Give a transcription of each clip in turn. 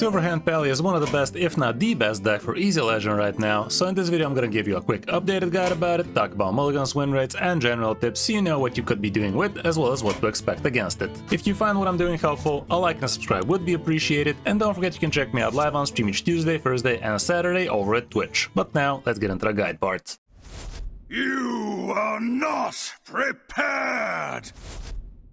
Silverhand Pally is one of the best, if not the best deck for Easy Legend right now, so in this video I'm gonna give you a quick updated guide about it, talk about mulligans, win rates, and general tips so you know what you could be doing with, as well as what to expect against it. If you find what I'm doing helpful, a like and subscribe would be appreciated, and don't forget you can check me out live on stream each Tuesday, Thursday, and Saturday over at Twitch. But now, let's get into the guide part. You are not prepared!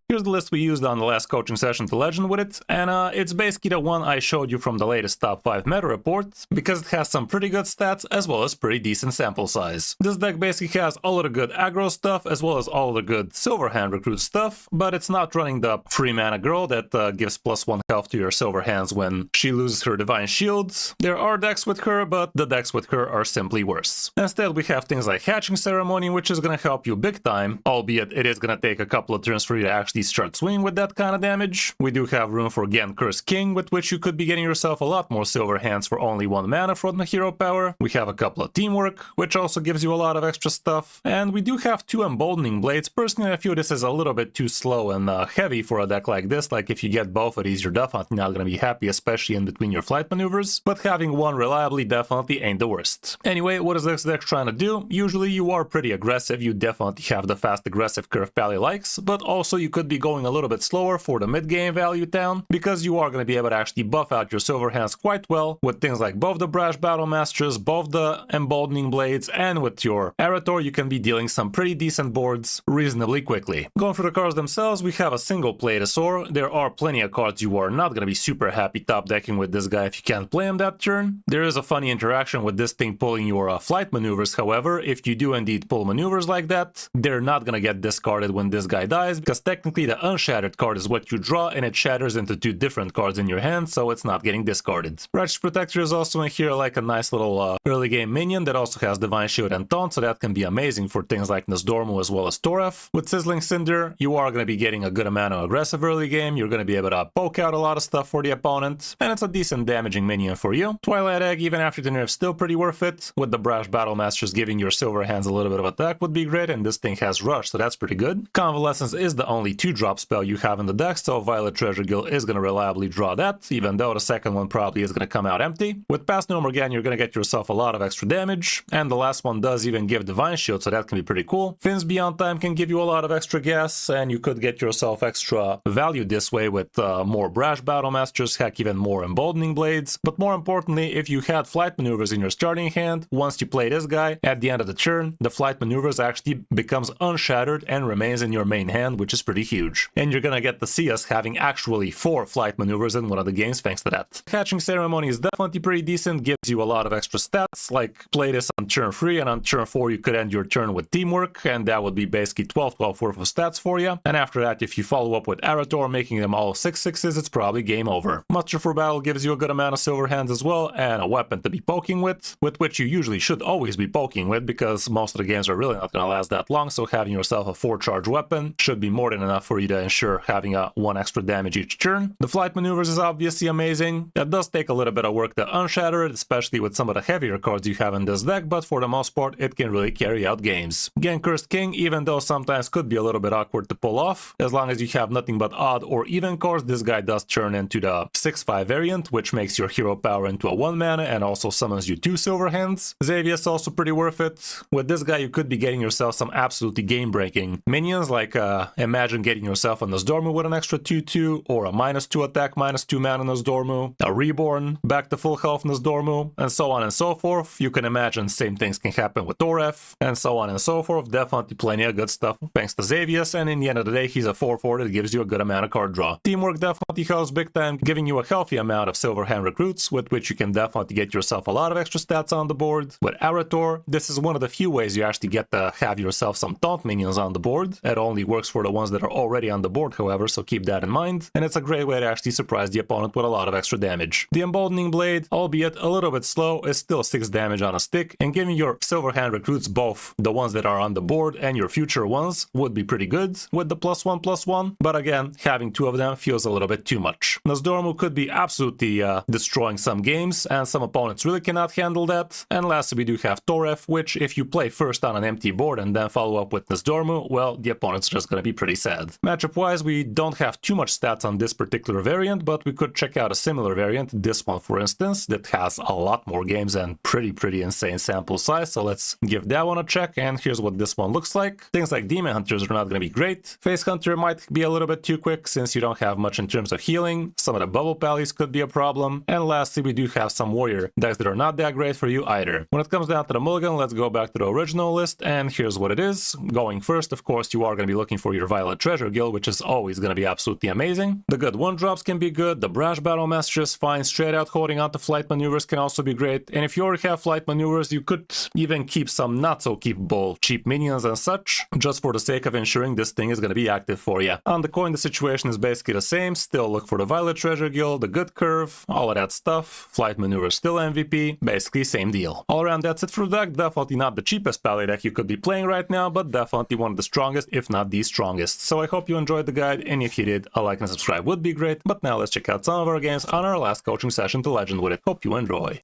Here's the list we used on the last coaching session to Legend with it, and it's basically the one I showed you from the latest top 5 meta report, because it has some pretty good stats as well as pretty decent sample size. This deck basically has all of the good aggro stuff as well as all of the good Silverhand recruit stuff, but it's not running the free mana girl that gives +1 health to your Silverhands when she loses her Divine Shields. There are decks with her, but the decks with her are simply worse. Instead, we have things like Hatching Ceremony, which is gonna help you big time, albeit it is gonna take a couple of turns for you to actually start swinging with that kind of damage. We do have room for again Kris King, with which you could be getting yourself a lot more Silverhands for only 1 mana from the hero power. We have a couple of Teamwork, which also gives you a lot of extra stuff. And we do have 2 Emboldening Blades. Personally, I feel this is a little bit too slow and heavy for a deck like this. Like, if you get both of these, you're definitely not going to be happy, especially in between your flight maneuvers. But having one reliably definitely ain't the worst. Anyway, what is this deck trying to do? Usually you are pretty aggressive. You definitely have the fast aggressive curve Pally likes, but also you could be going a little bit slower for the mid-game value down, because you are going to be able to actually buff out your Silverhands quite well with things like both the Brash Battle Masters, both the Emboldening Blades, and with your Arator you can be dealing some pretty decent boards reasonably quickly. Going for the cards themselves, we have a single Platasaur. There are plenty of cards you are not going to be super happy top decking with this guy if you can't play him that turn. There is a funny interaction with this thing pulling your flight maneuvers, however. If you do indeed pull maneuvers like that, they're not going to get discarded when this guy dies, because technically the Unshattered card is what you draw, and it shatters into 2 different cards in your hand, so it's not getting discarded. Righteous Protector is also in here, like a nice little early game minion that also has Divine Shield and Taunt, so that can be amazing for things like Nasdormu as well as Toref. With Sizzling Cinder, you are going to be getting a good amount of aggressive early game. You're going to be able to poke out a lot of stuff for the opponent, and it's a decent damaging minion for you. Twilight Egg, even after the nerf, still pretty worth it. With the Brash Battle Masters giving your Silverhands a little bit of attack would be great, and this thing has Rush, so that's pretty good. Convalescence is the only 2-drop spell you have in the deck, so Violet Treasure Guild is going to reliably draw that, even though the second one probably is going to come out empty. With Pass No More again, you're going to get yourself a lot of extra damage, and the last one does even give Divine Shield, so that can be pretty cool. Finn's Beyond Time can give you a lot of extra gas, and you could get yourself extra value this way with more Brash Battle Masters, heck, even more Emboldening Blades. But more importantly, if you had flight maneuvers in your starting hand, once you play this guy, at the end of the turn, the flight maneuvers actually becomes unshattered and remains in your main hand, which is pretty huge. And you're going to get to see us having actually 4 flight maneuvers in one of the games thanks to that. Hatching Ceremony is definitely pretty decent, gives you a lot of extra stats, like play this on turn 3, and on turn 4 you could end your turn with Teamwork, and that would be basically 12 worth of stats for you. And after that, if you follow up with Arator, making them all 6/6s, it's probably game over. Muster for Battle gives you a good amount of Silverhands as well, and a weapon to be poking with which you usually should always be poking with, because most of the games are really not going to last that long, so having yourself a 4-charge weapon should be more than enough for you to ensure having a 1 extra damage each turn. The flight maneuvers is obviously amazing. That does take a little bit of work to unshatter it, especially with some of the heavier cards you have in this deck, but for the most part it can really carry out games. Again, Cursed King, even though sometimes could be a little bit awkward to pull off, as long as you have nothing but odd or even cards, this guy does turn into the 6/5 variant, which makes your hero power into a 1 mana and also summons you 2 Silverhands. Xavius also pretty worth it. With this guy you could be getting yourself some absolutely game-breaking minions, like imagine getting yourself a Nasdormu with an extra 2/2, or a -2 attack, -2 mana Nasdormu, a Reborn, back to full health Nasdormu, and so on and so forth. You can imagine same things can happen with Toref, and so on and so forth. Definitely plenty of good stuff thanks to Xavius, and in the end of the day, he's a 4/4 that gives you a good amount of card draw. Teamwork definitely helps big time, giving you a healthy amount of Silverhand recruits, with which you can definitely get yourself a lot of extra stats on the board. With Arator, this is one of the few ways you actually get to have yourself some taunt minions on the board. It only works for the ones that are already on the board, however, so keep that in mind, and it's a great way to actually surprise the opponent with a lot of extra damage. The Emboldening Blade, albeit a little bit slow, is still 6 damage on a stick, and giving your Silverhand recruits both the ones that are on the board and your future ones would be pretty good with the +1/+1, but again, having 2 of them feels a little bit too much. Nasdormu could be absolutely destroying some games, and some opponents really cannot handle that. And lastly, we do have Toref, which if you play first on an empty board and then follow up with Nasdormu, well, the opponent's just gonna be pretty sad. good. Matchup-wise, we don't have too much stats on this particular variant, but we could check out a similar variant, this one for instance, that has a lot more games and pretty insane sample size, so let's give that one a check, and here's what this one looks like. Things like Demon Hunters are not going to be great. Face Hunter might be a little bit too quick since you don't have much in terms of healing. Some of the Bubble Pallies could be a problem. And lastly, we do have some Warrior decks that are not that great for you either. When it comes down to the mulligan, let's go back to the original list, and here's what it is. Going first, of course, you are going to be looking for your Violet Treasure Guild, which is always going to be absolutely amazing. The good 1-drops can be good, the Brash Battle Master is fine, straight out holding on to Flight Maneuvers can also be great, and if you already have Flight Maneuvers, you could even keep some not so keepable cheap minions and such, just for the sake of ensuring this thing is going to be active for you. On the coin, the situation is basically the same, still look for the Violet Treasure Guild, the good curve, all of that stuff, Flight Maneuvers still MVP, basically same deal. All around that's it for the deck, definitely not the cheapest Pally deck you could be playing right now, but definitely one of the strongest, if not the strongest. So I hope you enjoyed the guide, and if you did, a like and subscribe would be great. But now let's check out some of our games on our last coaching session to Legend with it. Hope you enjoy.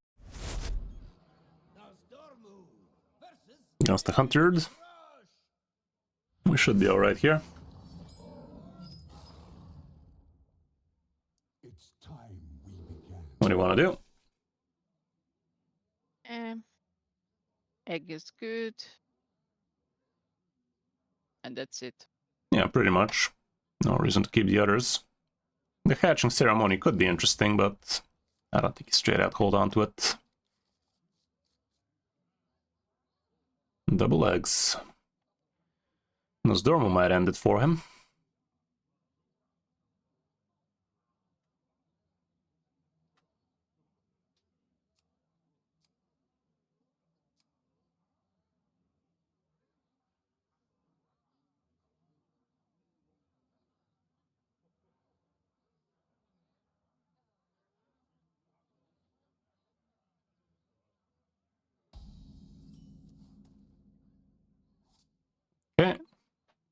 Against the Huntered. We should be alright here. What do you want to do? Egg is good. And that's it. Yeah, pretty much. No reason to keep the others. The hatching ceremony could be interesting, but I don't think he straight out hold on to it. Double eggs. Nosdormu might end it for him. Okay,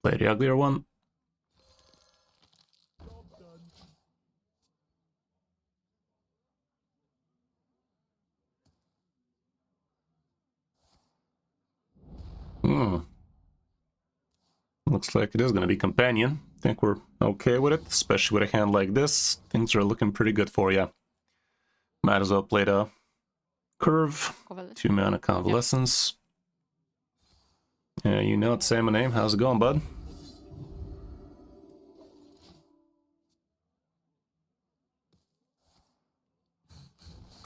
play the uglier one. Looks like it is going to be Companion. Think we're okay with it, especially with a hand like this. Things are looking pretty good for you. Might as well play the Curve. 2 mana Convalescence. Yeah, you know it, say my name. How's it going, bud?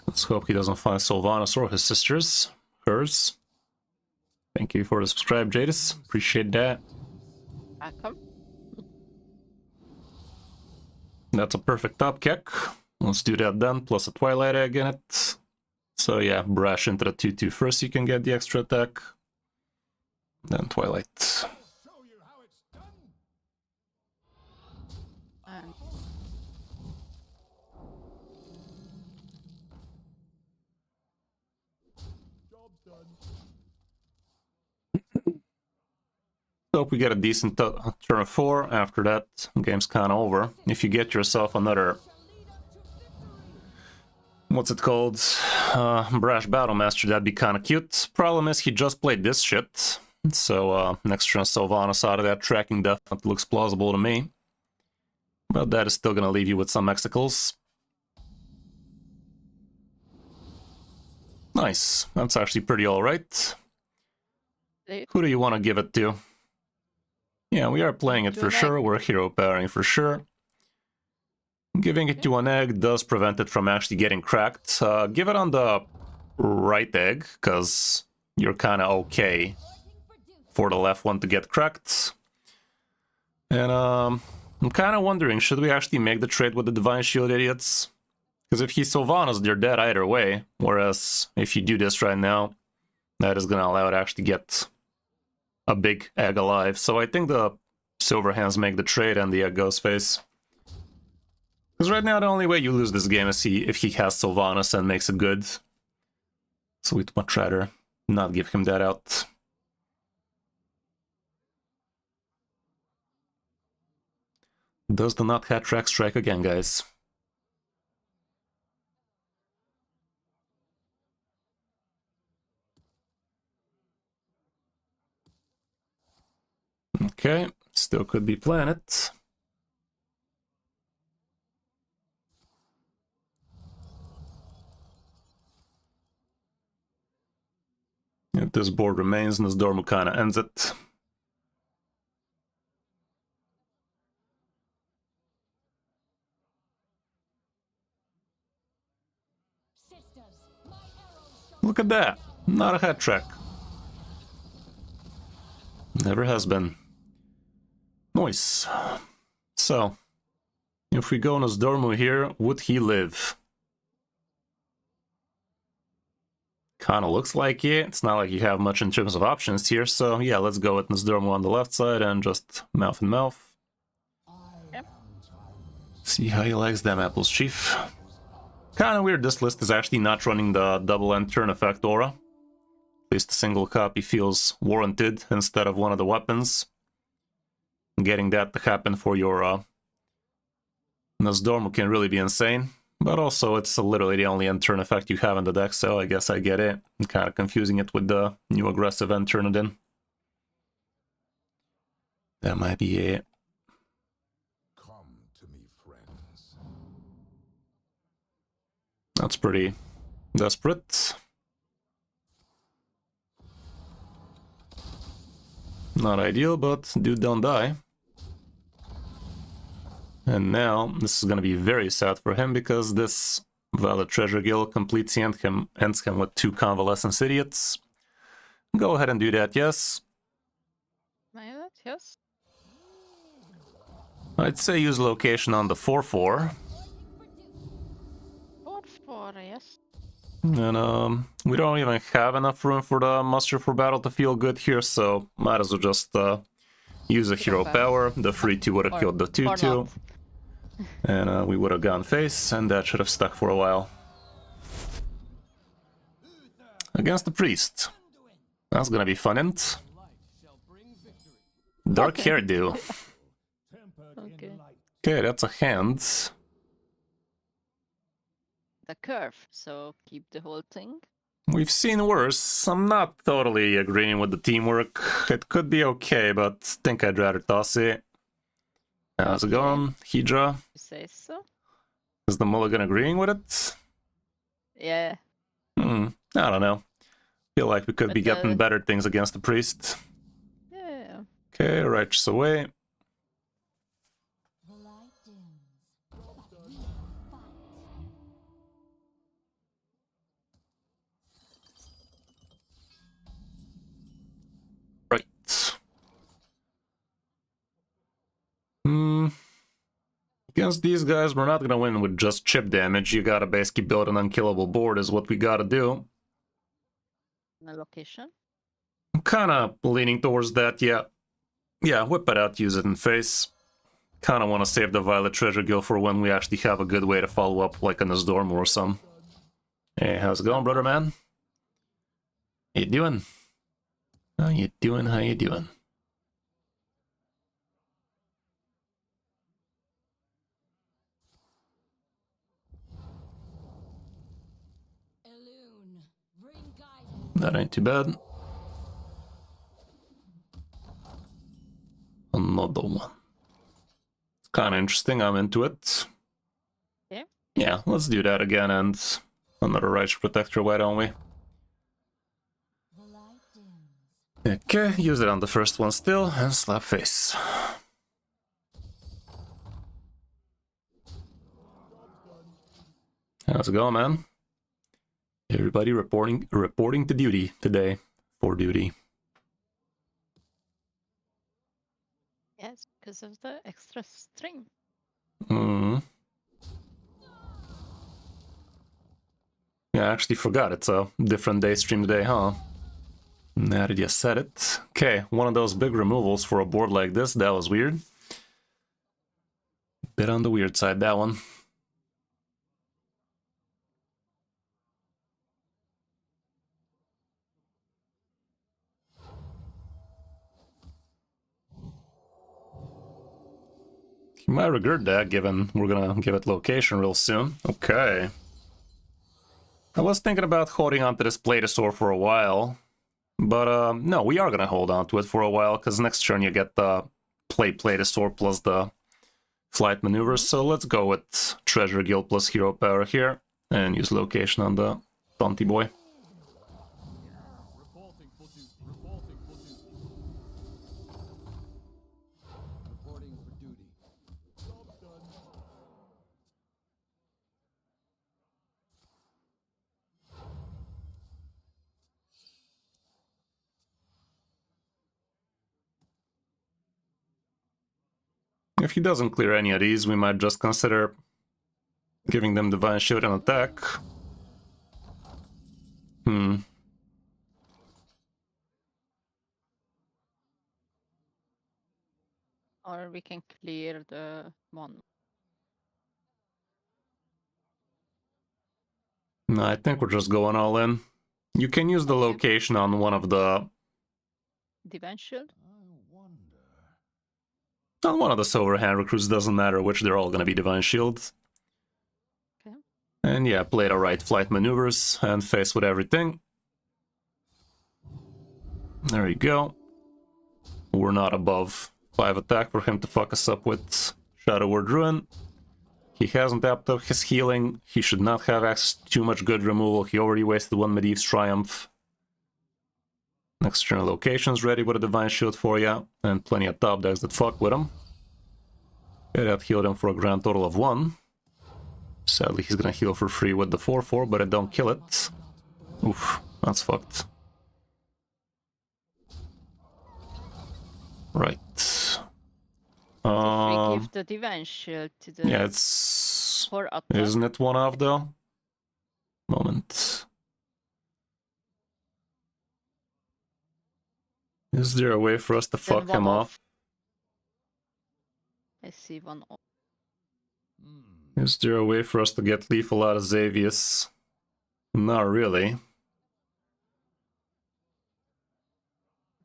Let's hope he doesn't find Sylvanas or his sisters. Hers. Thank you for the subscribe, Jadis. Appreciate that. Welcome. That's a perfect top kick. Let's do that then, plus a Twilight Egg in it. So yeah, Brash into the 2/2 first, you can get the extra attack. Then Twilight. Hope we get a decent turn 4. After that, game's kind of over. If you get yourself another... what's it called? Brash Battle Master, that'd be kind of cute. Problem is, he just played this shit. So, next turn Sylvanas out of that tracking definitely looks plausible to me. But that is still gonna leave you with some Exicles. Nice. That's actually pretty alright. Who do you want to give it to? Yeah, we are playing it for sure. We're hero powering for sure. Giving it to an egg does prevent it from actually getting cracked. Give it on the right egg, because you're kind of okay for the left one to get cracked. And I'm kind of wondering, should we actually make the trade with the Divine Shield idiots? Because if he's Sylvanas, they're dead either way. Whereas if you do this right now, that is going to allow it to actually get a big egg alive. So I think the Silverhands make the trade and the egg goes face. Because right now the only way you lose this game is if he has Sylvanas and makes it good. So we'd much rather not give him that out. Does the Nuthat track strike again, guys? Okay, Still could be planet. If this board remains, Nosdormu kinda ends it. Look at that! Not a hat trick. Never has been. Nice. So, if we go Nosdormu here, would he live? Kinda looks like it. It's not like you have much in terms of options here, so yeah, let's go with Nosdormu on the left side and just mouth and mouth. Yep. See how he likes them apples, chief. Kinda weird this list is actually not running the double end turn effect aura. At least a single copy feels warranted instead of one of the weapons. Getting that to happen for your Nosdormu can really be insane. But also, it's literally the only end turn effect you have in the deck, so I guess I get it. I'm kind of confusing it with the new aggressive end turn in. That might be it. Come to me, friends. That's pretty desperate. Not ideal, but dude don't die. And now, this is gonna be very sad for him, because this Violet Treasure Guild completes the ends him with 2 Convalescence Idiots. Go ahead and do that, yes. Violet, yes. I'd say use location on the 4/4. 4/4, yes. And we don't even have enough room for the Muster for Battle to feel good here, so might as well just use a Hero Power. The 3/2 would have killed the 2/2. And we would have gone face, and that should have stuck for a while. Against the Priest. That's gonna be fun, int. Dark Hairdo. Okay. Okay, that's a hand. The curve, so keep the whole thing. We've seen worse. I'm not totally agreeing with the teamwork. It could be okay, but think I'd rather toss it. How's it going, Hydra? You say so? Is the mulligan agreeing with it? Yeah. I don't know. Feel like we could be But, getting better things against the priest. Yeah. Okay, righteous away. Right. Against these guys, we're not gonna win with just chip damage. You gotta basically build an unkillable board is what we gotta do. The location. I'm kinda leaning towards that, yeah. Yeah, whip it out, use it in face. Kinda wanna save the Violet Treasure Guild for when we actually have a good way to follow up, like in this dorm or some. Hey, how's it going, brother man? How you doing? How you doing? How you doing? That ain't too bad. Another one. It's kind of interesting. I'm into it. Yeah. Yeah, let's do that again, and another Righteous Protector, why don't we? Okay, use it on the first one still, and slap face. How's it going, man? Everybody reporting to duty today. For duty. Yes, because of the extra string. Yeah, I actually forgot. It's a different day stream today, huh? Now that you said it. Okay, one of those big removals for a board like this. That was weird. Bit on the weird side, that one. You might regret that, given we're gonna give it location real soon. Okay. I was thinking about holding on to this Platosaur for a while. But, no, we are gonna hold on to it for a while, because next turn you get the play the sword plus the flight maneuvers. So let's go with Treasure Guild plus Hero Power here and use location on the Taunty boy. If he doesn't clear any of these, we might just consider giving them Divine Shield and attack. Or we can clear the one. No, I think we're just going all in. You can use the Okay. location on one of the... Divine Shield? On one of the Silverhand recruits, doesn't matter which, they're all gonna be Divine Shields. Okay. And yeah, play the right flight maneuvers and face with everything. There you go. We're not above 5 attack for him to fuck us up with Shadow Word Ruin. He hasn't tapped up his healing. He should not have access to too much good removal. He already wasted one Medivh's Triumph. Next turn location's ready with a Divine Shield for ya, and plenty of top decks that fuck with him. Okay, that healed him for a grand total of 1. Sadly, he's gonna heal for free with the 4/4, but it don't kill it. Oof, that's fucked. Right. We give the Divine Shield to the Yeah, it's... for attack. Isn't it one off though? Moment. Is there a way for us to Then fuck him one off? I see one off. Is there a way for us to get lethal out of Xavius? Not really.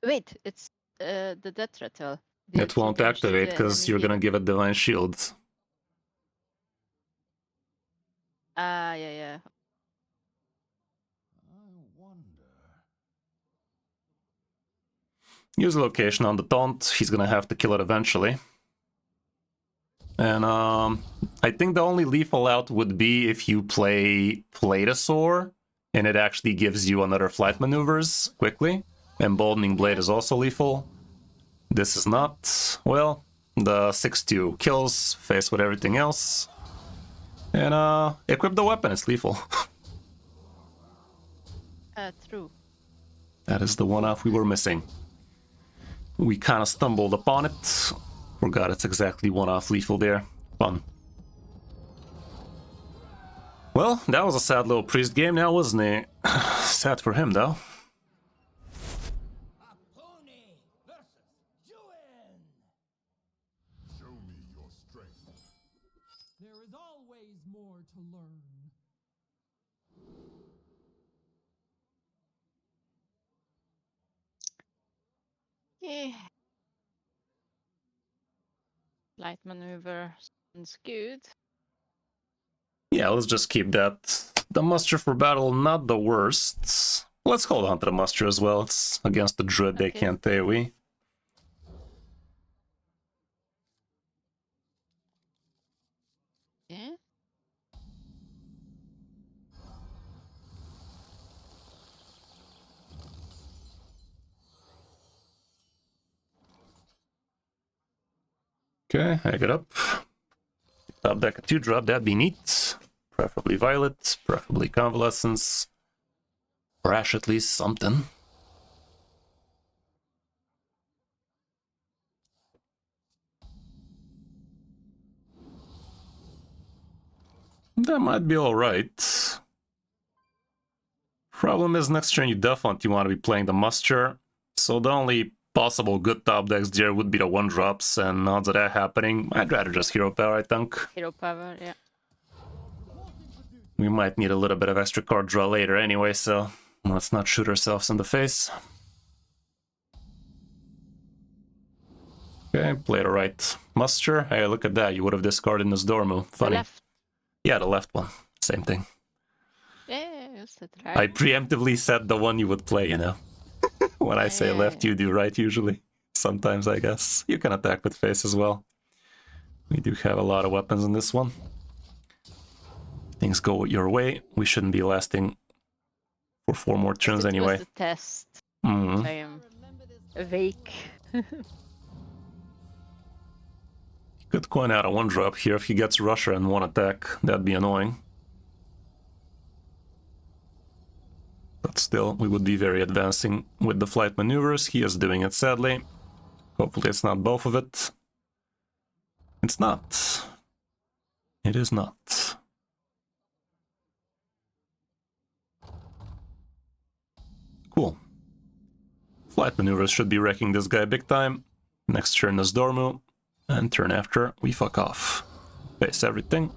Wait, it's the Death Rattle. It won't activate because you're gonna give it Divine Shield. Ah, yeah. Use location on the taunt, he's gonna have to kill it eventually. And I think the only lethal out would be if you play Platosaur, and it actually gives you another flight maneuvers quickly. Emboldening Blade is also lethal. This is not. Well, the 6/2 kills, face with everything else. And equip the weapon, it's lethal. True. That is the one off we were missing. We kind of stumbled upon it. Forgot it's exactly one off lethal there. Fun. Well, that was a sad little priest game now, wasn't it? Sad for him, though. Show me your strength. There is always more to learn. Yeah. Light maneuver sounds good. Yeah, let's just keep that. The muster for battle, not the worst. Let's hold on to the muster as well. It's against the druid, they Okay. can't AoE. Yeah. Okay, I get up. Top deck a 2-drop, that'd be neat. Preferably Violet, preferably Convalescence. Crash at least something. That might be alright. Problem is, next turn you definitely want to be playing the muster. So the only possible good top decks there would be the 1-drops, and odds of that happening, I'd rather just Hero Power, I think. Hero power, yeah. We might need a little bit of extra card draw later anyway, so let's not shoot ourselves in the face. Okay, play the right muster. Hey, look at that, you would have discarded this Dormu. The Funny. left. Yeah, the left one. Same thing. Yeah, that's it, right? I preemptively said the one you would play, you know? When I say Yeah. left, you do right usually. sometimes, I guess. You can attack with face as well. We do have a lot of weapons in this one. Things go your way. We shouldn't be lasting for 4 more turns It anyway. was a test. Mhm. I am awake. Could coin out a 1-drop here if he gets Rusher and 1 attack. That'd be annoying. But still, we would be very advancing with the flight maneuvers. He is doing it, sadly. Hopefully it's not both of it. It's not. It is not. Cool. Flight maneuvers should be wrecking this guy big time. Next turn is Dormu. And turn after, we fuck off. Face everything,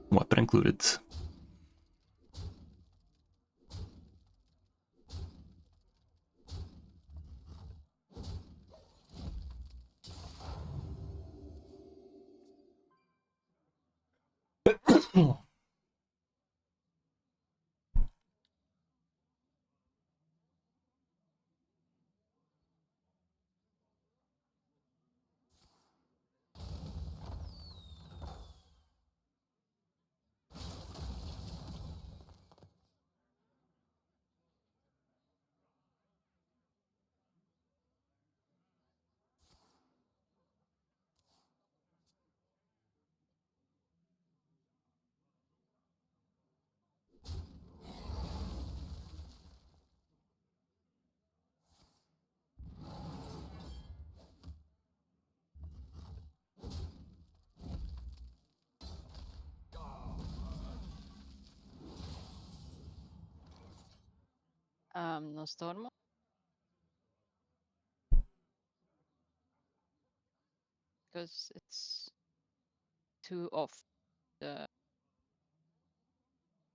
weapon included. No storm. Because it's too off the.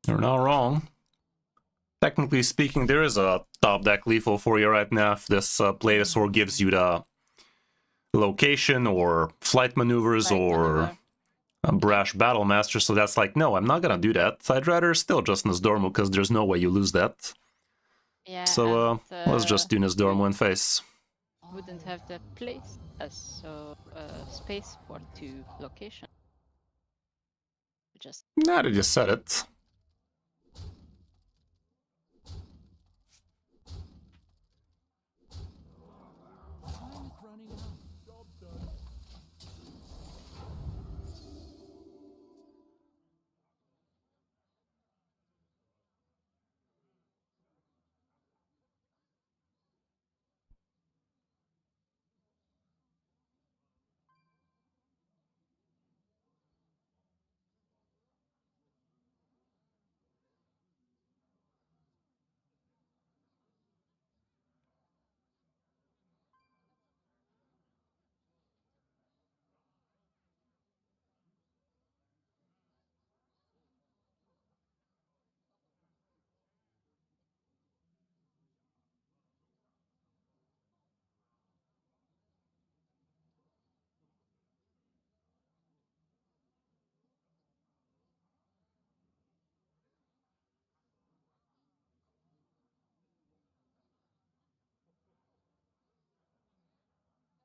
You're not wrong. Technically speaking, there is a top deck lethal for you right now if this Platosaur gives you the location or flight maneuvers Flight or maneuver. a brash battle master, so that's like, no, I'm not gonna do that. I'd rather still just Nosdormu because there's no way you lose that. Yeah. So let's just do Nosdormu in face. Wouldn't have the place as space for 2 location. Just Nah, I just said it. Time's running out. Job done.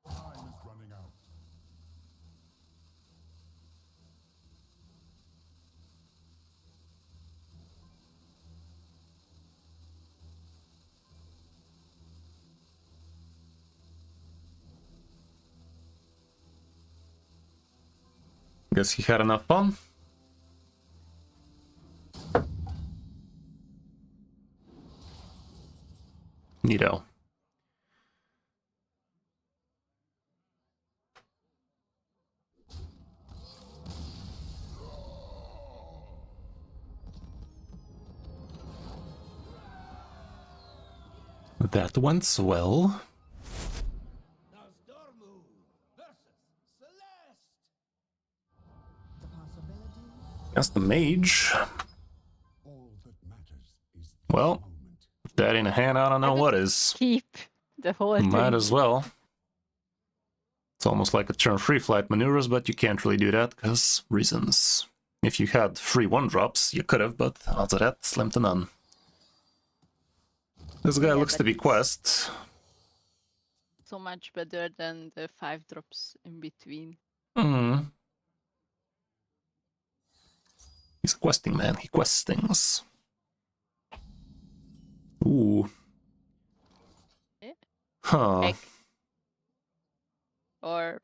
Time is running out. Guess he had enough fun. Neato. That went well. Nosdormu versus Celeste. The possibilities. That's the mage. All that matters is this Well, moment. if that ain't a hand, I don't know what is. keep the whole thing. Might as well. It's almost like a turn free flight maneuvers, but you can't really do that because reasons. If you had free 1-drops, you could have, but odds of that, slim to none. This guy Yeah, looks to but be it's- quest. so much better than the 5 drops in between. Hmm. He's a questing man. He quests things. Ooh. Eh? Huh. Egg. Or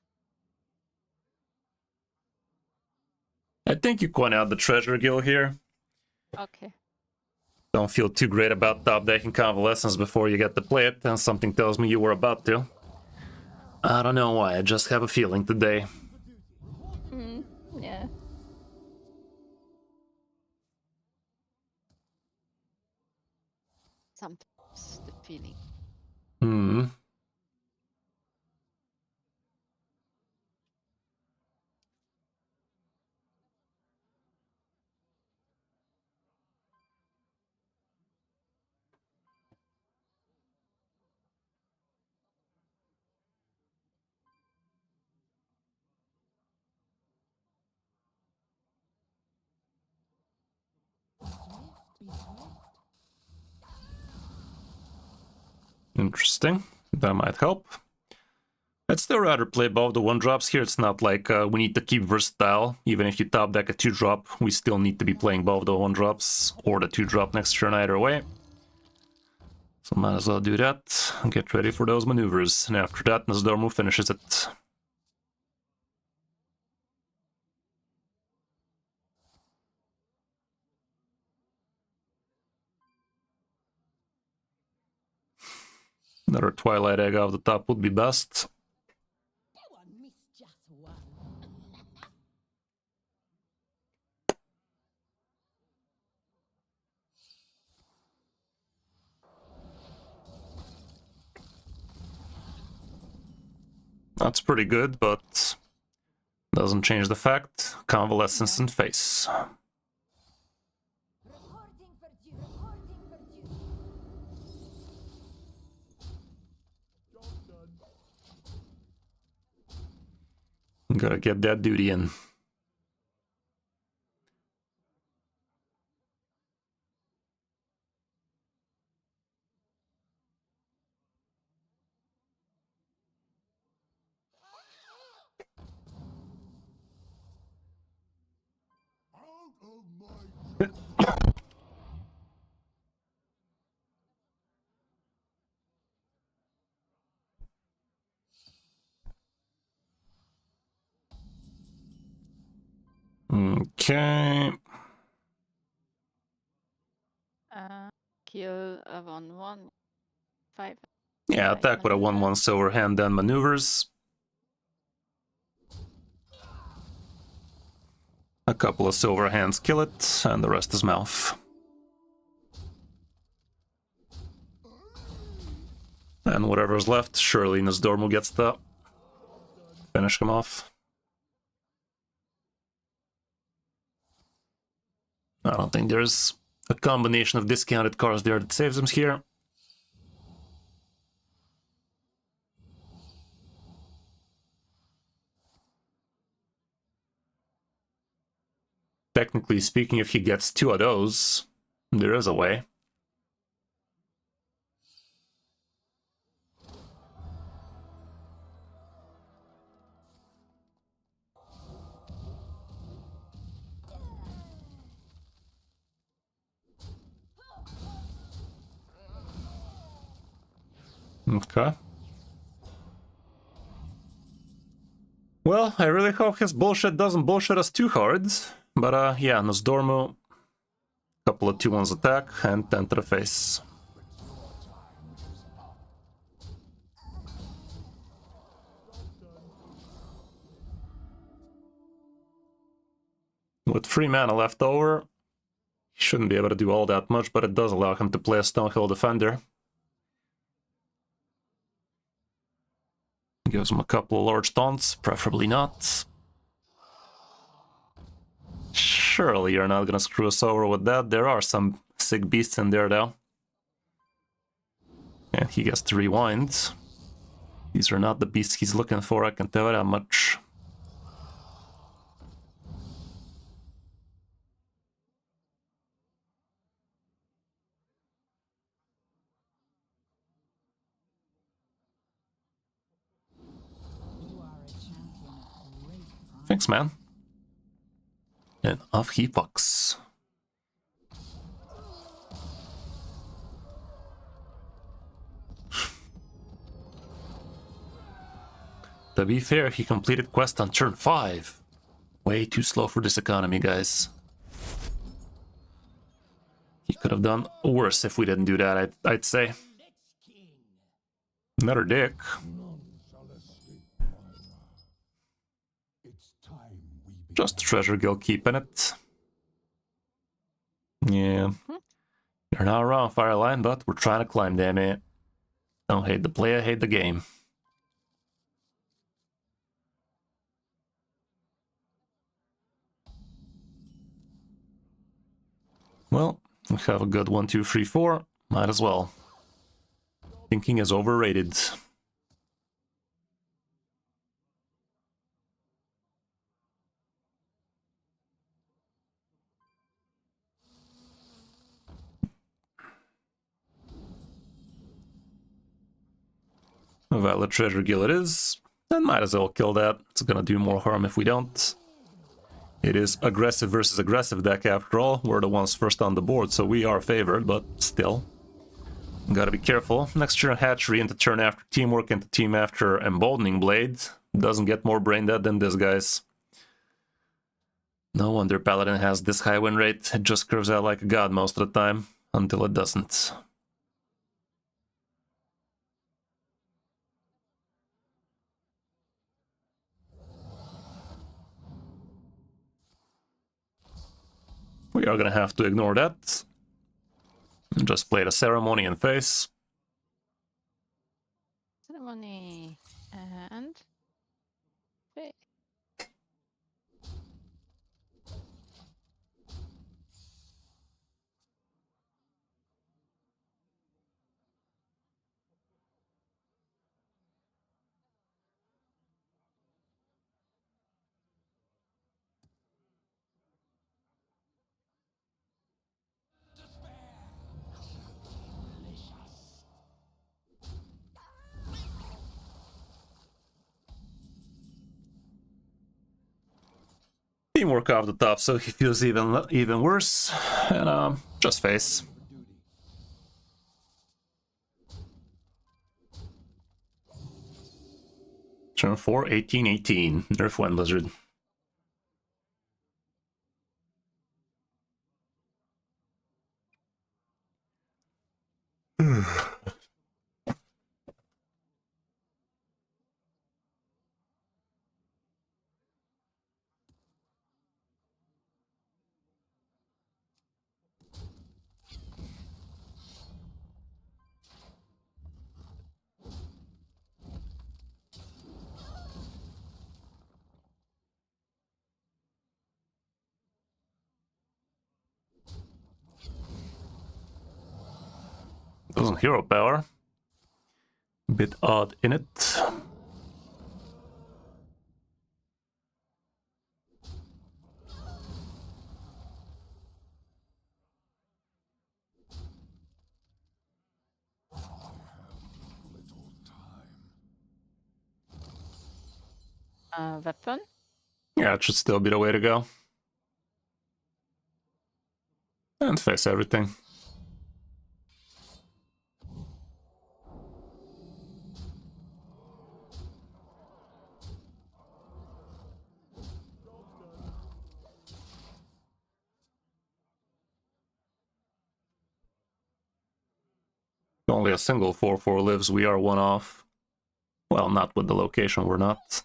I think you coin out the treasure guild here. okay. Don't feel too great about top decking Convalescence before you get to play it, and something tells me you were about to. I don't know why, I just have a feeling today. Yeah. Sometimes the feeling. Hmm. Be swift. Interesting. That might help. I'd still rather play both the 1-drops here. It's not like we need to keep versatile. Even if you top deck a 2-drop, we still need to be playing both the 1-drops or the 2-drop next turn either way. So might as well do that. Get ready for those maneuvers. And after that, Nosdormu finishes it. Another Twilight Egg off the top would be best. Go on, miss just one. That's pretty good, but doesn't change the fact. Convalescence in face. Reporting for duty. Reporting for duty. Gotta get that duty in. Out of my Okay. Kill a 1/1. 5. Yeah, 5 attack with a maneuver. 1/1 Silverhand, then maneuvers. A couple of Silverhands kill it, and the rest is mouth. And whatever's left, surely Nosdormu gets to finish him off. I don't think there's a combination of discounted cards there that saves him here. Technically speaking, if he gets 2 of those, there is a way. Okay. Well, I really hope his bullshit doesn't bullshit us too hard. But yeah, Nosdormu, couple of 2-1s attack, and 10 to the face. With 3 mana left over, he shouldn't be able to do all that much, but it does allow him to play a Stonehill Defender. Gives him a couple of large taunts, preferably not. Surely you're not gonna screw us over with that. There are some sick beasts in there, though. And he gets to rewind. These are not the beasts he's looking for, I can tell you that much. Thanks, man. And off he fucks. To be fair, he completed quest on turn 5. Way too slow for this economy, guys. He could have done worse if we didn't do that, I'd say. Another dick. None shall escape my wrath. It's time we began. Just treasure guild keeping it. Yeah. You're not wrong, Fireline, but we're trying to climb, damn it. Don't hate the player, hate the game. Well, we have a good 1, 2, 3, 4. Might as well. Thinking is overrated. A valid treasure guild it is, and might as well kill that. It's gonna do more harm if we don't. It is aggressive versus aggressive deck after all. We're the ones first on the board, so we are favored, but still. Gotta be careful. Next turn hatchery into turn after teamwork into team after emboldening blade. Doesn't get more brain dead than this, guys. No wonder Paladin has this high win rate. It just curves out like a god most of the time, until it doesn't. We are gonna have to ignore that. And just play the ceremony in face. Ceremony and wait. Teamwork off the top, so he feels even worse. And just face. Turn 4, 18-18. Nerf one lizard. Doesn't hero power. Bit odd in it. Little time. Weapon. Yeah, it should still be the way to go. And face everything. Only a single 4-4 lives, we are one off. Well, not with the location, we're not.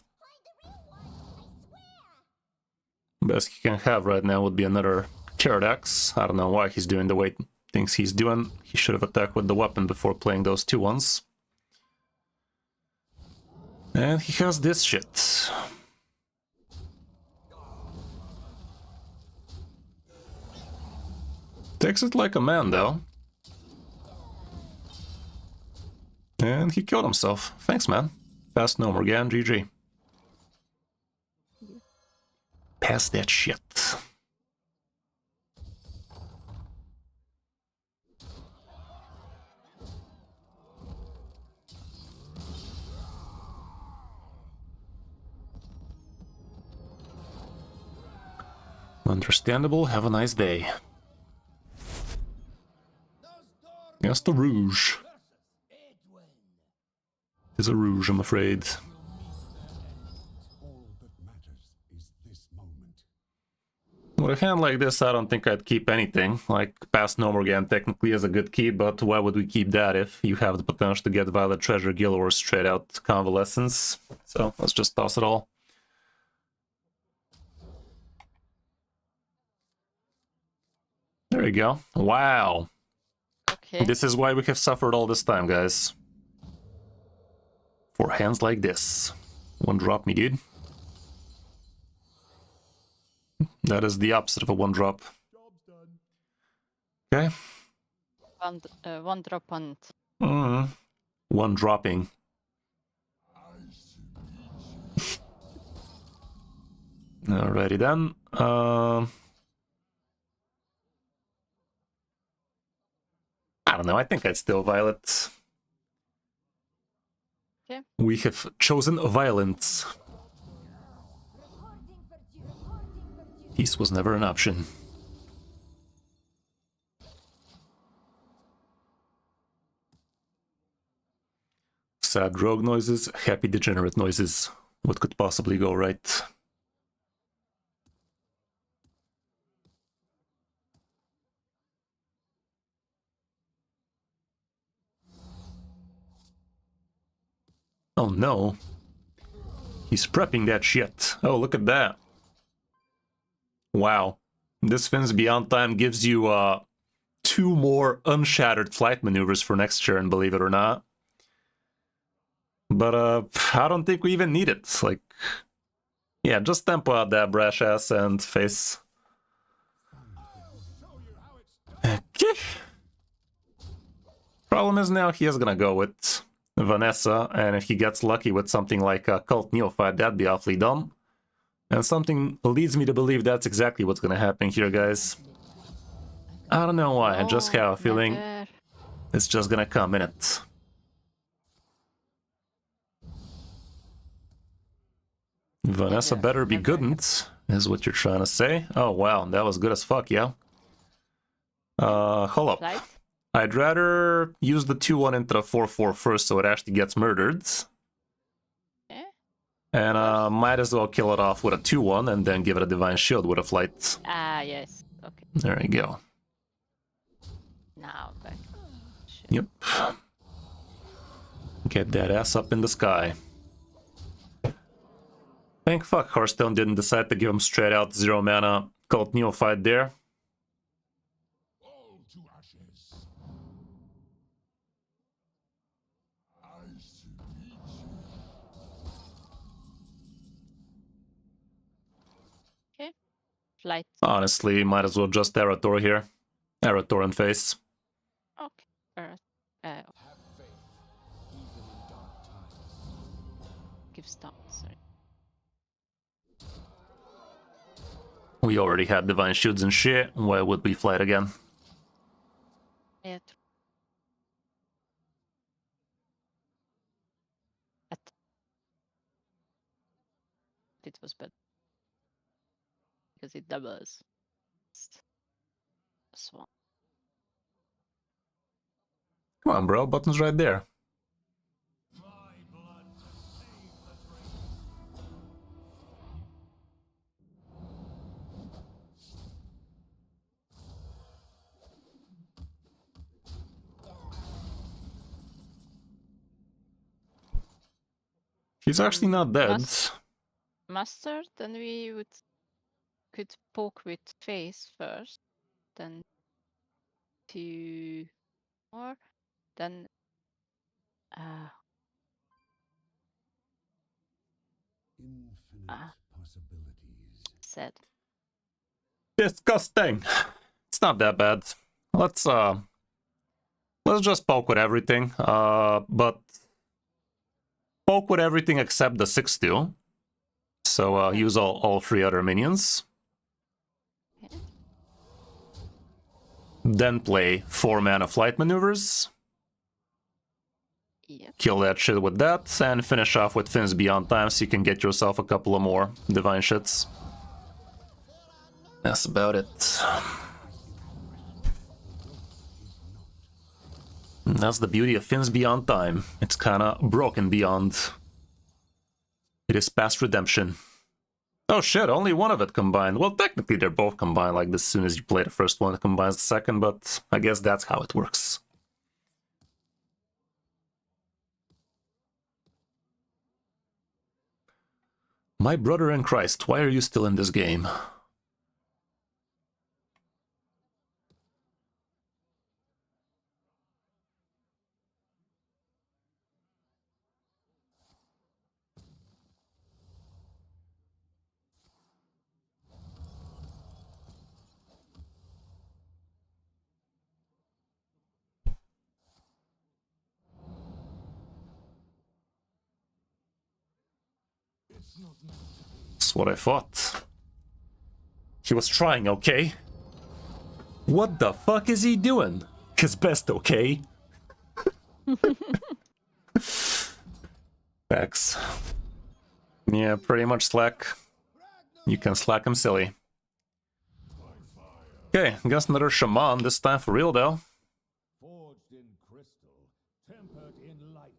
Best he can have right now would be another Carrot Axe. I don't know why he's doing the way things he's doing. He should have attacked with the weapon before playing those 2-1s. And he has this shit. Takes it like a man, though. And he killed himself. Thanks, man. Fast no more again, GG. Pass that shit. Understandable, have a nice day. Yes, the Rouge. It's a Rouge, I'm afraid. All that matters is this moment. With a hand like this, I don't think I'd keep anything. Like, Past No More Game technically is a good keep, but why would we keep that if you have the potential to get Violet Treasure Gill or straight out Convalescence? So, let's just toss it all. There you go. Wow. Okay. This is why we have suffered all this time, guys. For hands like this. One drop me, dude. That is the opposite of a one drop. Okay. One drop on One dropping. Alrighty then. I don't know, I think I'd still Violet. Okay. We have chosen violence. Peace was never an option. Sad rogue noises, happy degenerate noises. What could possibly go right? Oh no. He's prepping that shit. Oh, look at that. Wow. This Fins Beyond Time gives you 2 more unshattered flight maneuvers for next turn, believe it or not. But I don't think we even need it. Like, yeah, just tempo out that brash ass and face. Okay. Problem is now he is gonna go with Vanessa, and if he gets lucky with something like a Cult Neophyte, that'd be awfully dumb. And something leads me to believe that's exactly what's gonna happen here, guys. I don't know why, I just have a feeling never. it's just gonna come in it. Vanessa Never, better be never. goodn't, is what you're trying to say. Oh wow, that was good as fuck, yeah. Hold up. Flight. I'd rather use the 2-1 into the 4-4 first so it actually gets murdered. Okay. And might as well kill it off with a 2-1 and then give it a Divine Shield with a flight. Ah, yes. Okay. There you go. Now back. Shit. Yep. Get that ass up in the sky. Thank fuck Hearthstone didn't decide to give him straight out 0 mana Cult Neophyte there. All to ashes. I submit you. Flight. Honestly, might as well just Arator here. Arator and face. Okay. Alright. Have faith, even in dark times. Give stop. Sorry. We already had Divine Shields and shit. Why would we flight again? Yeah. It was bad. Because it doubles. Swan. Come on, bro. Button's right there. He's actually not dead. Mustard, then we could poke with face first, then 2 more, then Infinite possibilities. sad. Disgusting. It's not that bad. Let's just poke with everything. But poke with everything except the 6-2. So use all 3 other minions. Okay. Then play 4 mana flight maneuvers. Yep. Kill that shit with that, and finish off with Fins Beyond Time so you can get yourself a couple of more divine shits. That's about it. And that's the beauty of Fins Beyond Time. It's kinda broken beyond. It is past redemption. Oh shit, only one of it combined. Well, technically they're both combined, like as soon as you play the first one, it combines the second, but I guess that's how it works. My brother in Christ, why are you still in this game? That's what I thought. He was trying, okay? What the fuck is he doing? His best, okay? Facts. Yeah, pretty much slack. You can slack him silly. Okay, guess another shaman, this time for real though. Forged in crystal, tempered in light.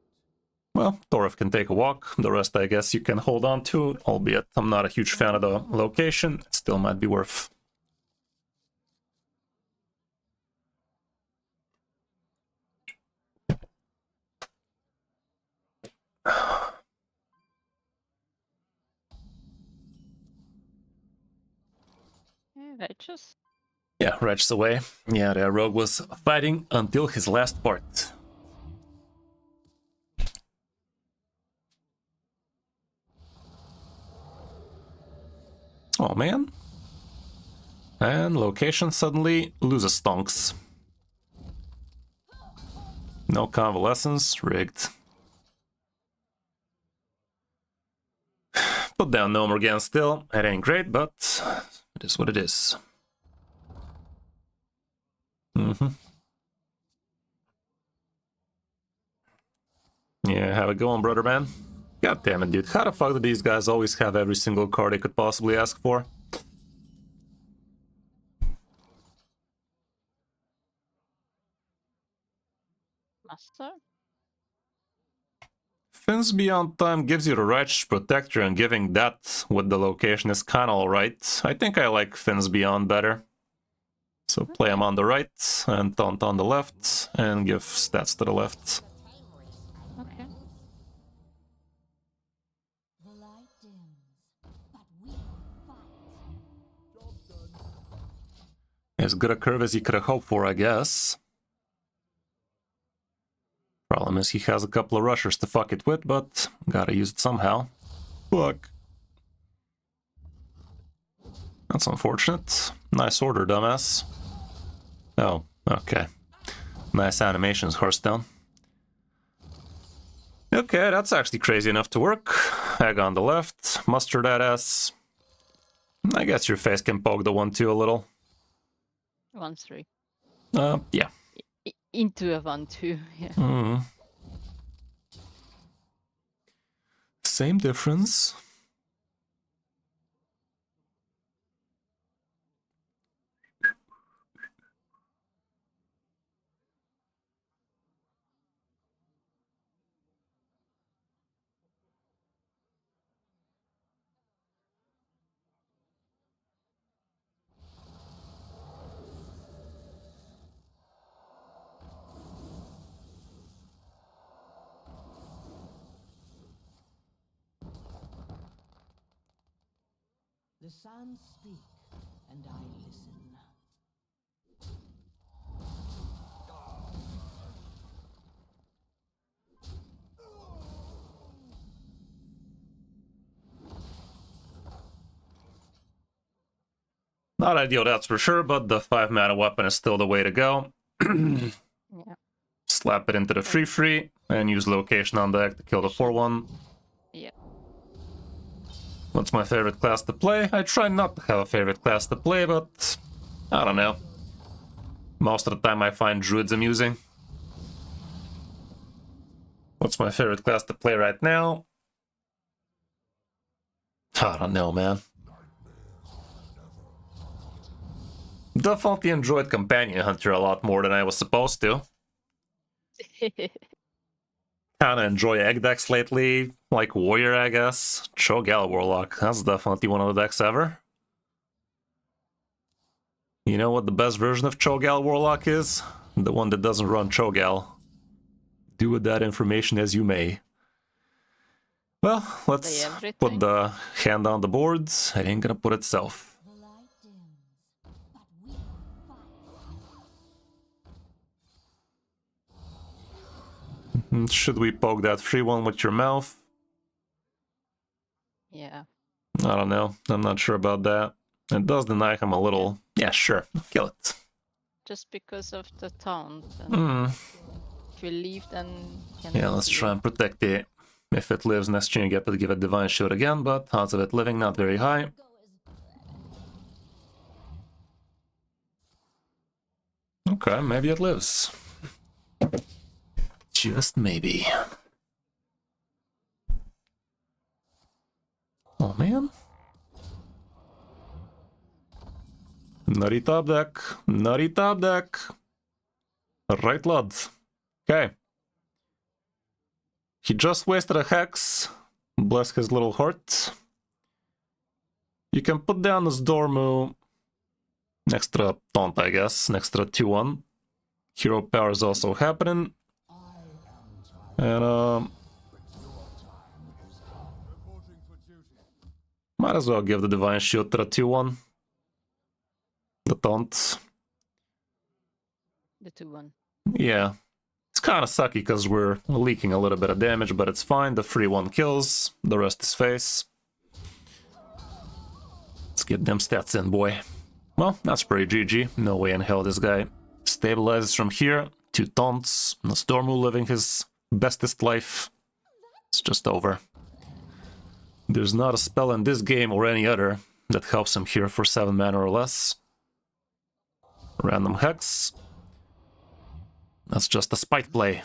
Well, Torif can take a walk, the rest I guess you can hold on to, albeit I'm not a huge fan of the location, it still might be worth. Yeah, righteous. Yeah, Reg's away. Yeah, the rogue was fighting until his last part. Oh man. And location suddenly loses stonks. No convalescence, rigged. Put down Gnome again still. It ain't great, but it is what it is. Yeah, have it going, brother man. God damn it, dude. How the fuck do these guys always have every single card they could possibly ask for? Master? Fins Beyond Time gives you the Righteous Protector, and giving that with the location is kinda alright. I think I like Fins Beyond better. So play him on the right, and Taunt on the left, and give stats to the left. Okay. The light dims, but we will fight. As good a curve as you could have hoped for, I guess. Problem is he has a couple of rushers to fuck it with, but gotta use it somehow. Fuck. That's unfortunate. Nice order, dumbass. Oh, okay. Nice animations, Hearthstone. Okay, that's actually crazy enough to work. Egg on the left, muster that ass. I guess your face can poke the 1-2 a little. 1-3. Yeah. Into a 1-2, yeah. Same difference. The sands speak, and I listen. Not ideal, that's for sure, but the 5-mana weapon is still the way to go. Yeah. Slap it into the 3/3, and use location on deck to kill the 4/1. Yeah. What's my favorite class to play? I try not to have a favorite class to play, but I don't know. Most of the time I find druids amusing. What's my favorite class to play right now? I don't know, man. Definitely enjoyed Companion Hunter a lot more than I was supposed to. Kinda enjoy egg decks lately, like Warrior, I guess. Cho'Gall Warlock, that's definitely one of the decks ever. You know what the best version of Cho'Gall Warlock is? The one that doesn't run Cho'Gall. Do with that information as you may. Well, let's put the hand on the boards. It ain't gonna put itself. The light dims, but we fight. Should we poke that free one with your mouth? Yeah. I don't know. I'm not sure about that. It does deny him a little. Yeah, sure. Kill it. Just because of the taunt. Hmm. If we leave, then... Yeah, let's try and protect it. If it lives next turn, you get to give it Divine Shield again, but odds of it living not very high. Okay, maybe it lives. Just maybe. Oh man. Nutty top deck. Nutty top deck. Right, lad. Okay. He just wasted a Hex. Bless his little heart. You can put down this Dormu. Extra taunt, I guess. Extra 2-1. Hero power is also happening. And might as well give the Divine Shield to the 2-1. The taunt. The 2-1. Yeah. It's kind of sucky because we're leaking a little bit of damage, but it's fine. The free one kills. The rest is face. Let's get them stats in, boy. Well, that's pretty GG. No way in hell this guy stabilizes from here. 2 taunts. Stormu living his bestest life. It's just over. There's not a spell in this game or any other that helps him here for 7 mana or less. Random Hex. That's just a spite play.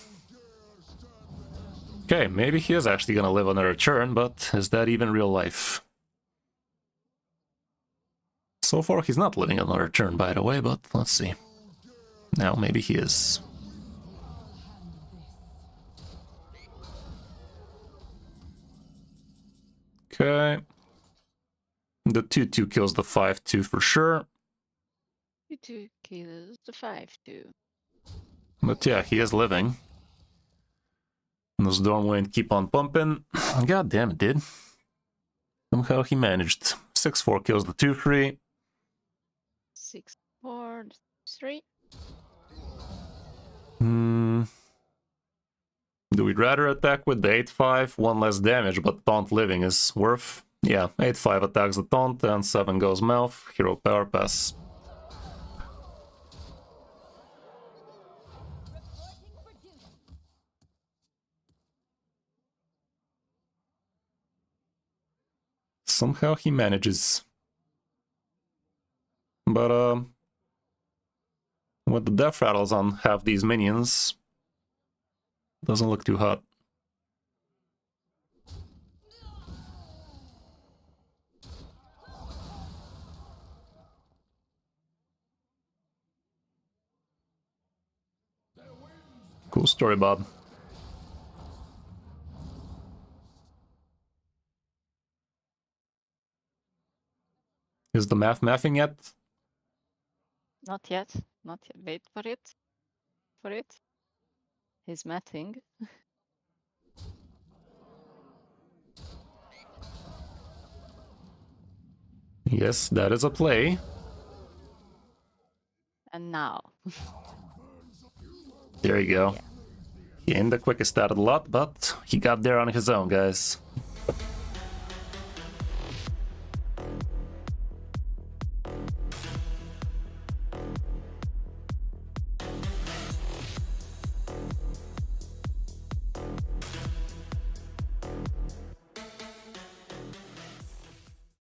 Okay, maybe he is actually gonna live another turn, but is that even real life? So far he's not living another turn, by the way, but let's see. Now maybe he is. Okay. The 2-2 kills the 5-2 for sure. 2-2 kills the 5-2. But yeah, he is living. And the Storm won't keep on pumping. God damn it, dude. Somehow he managed. 6-4 kills the 2-3. 6-4-3. Do we rather attack with the 8-5? 1 less damage, but taunt living is worth. Yeah, 8-5 attacks the taunt, and 7 goes mouth. Hero power pass. Somehow he manages. But, with the death rattles on half these minions, doesn't look too hot. Cool story, Bob. Is the mathing yet? Not yet. Not yet. Wait for it. For it. He's mathing. Yes, that is a play. And now. There you go. Yeah. He ain't the quickest out of the lot, but he got there on his own, guys.